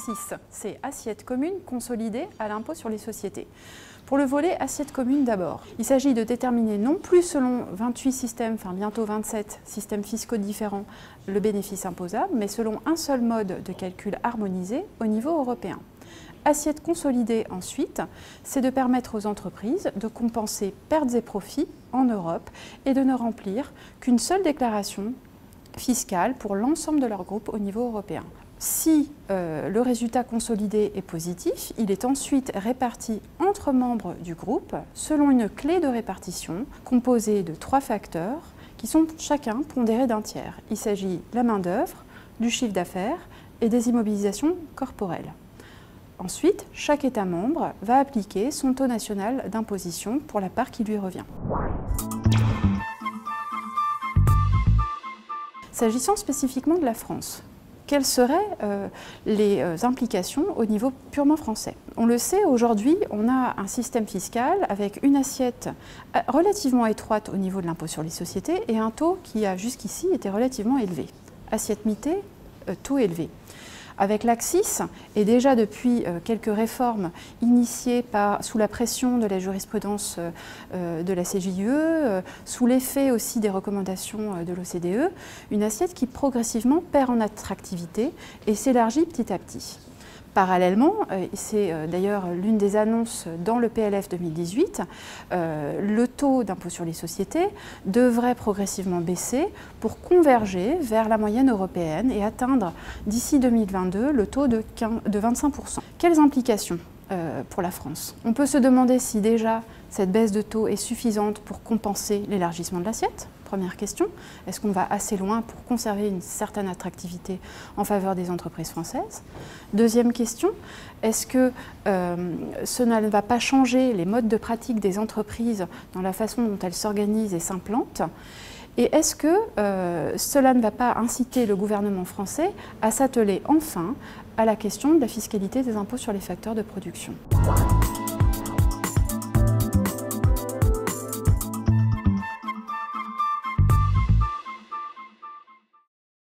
ACCIS, c'est Assiette commune consolidée à l'impôt sur les sociétés. Pour le volet assiette commune d'abord, il s'agit de déterminer non plus selon 28 systèmes, enfin bientôt 27 systèmes fiscaux différents, le bénéfice imposable, mais selon un seul mode de calcul harmonisé au niveau européen. Assiette consolidée ensuite, c'est de permettre aux entreprises de compenser pertes et profits en Europe et de ne remplir qu'une seule déclaration fiscale pour l'ensemble de leur groupe au niveau européen. Si le résultat consolidé est positif, il est ensuite réparti entre membres du groupe selon une clé de répartition composée de 3 facteurs qui sont chacun pondérés d'un tiers. Il s'agit de la main-d'œuvre, du chiffre d'affaires et des immobilisations corporelles. Ensuite, chaque État membre va appliquer son taux national d'imposition pour la part qui lui revient. S'agissant spécifiquement de la France, quelles seraient les implications au niveau purement français? On le sait, aujourd'hui, on a un système fiscal avec une assiette relativement étroite au niveau de l'impôt sur les sociétés et un taux qui a jusqu'ici été relativement élevé. Assiette mitée, taux élevé. Avec l'ACCIS, et déjà depuis quelques réformes initiées sous la pression de la jurisprudence de la CJUE, sous l'effet aussi des recommandations de l'OCDE, une assiette qui progressivement perd en attractivité et s'élargit petit à petit. Parallèlement, c'est d'ailleurs l'une des annonces dans le PLF 2018, le taux d'impôt sur les sociétés devrait progressivement baisser pour converger vers la moyenne européenne et atteindre d'ici 2022 le taux de 25%. Quelles implications pour la France? On peut se demander si déjà cette baisse de taux est suffisante pour compenser l'élargissement de l'assiette. Première question, est-ce qu'on va assez loin pour conserver une certaine attractivité en faveur des entreprises françaises? Deuxième question, est-ce que cela ne va pas changer les modes de pratique des entreprises dans la façon dont elles s'organisent et s'implantent? Et est-ce que cela ne va pas inciter le gouvernement français à s'atteler enfin à la question de la fiscalité des impôts sur les facteurs de production?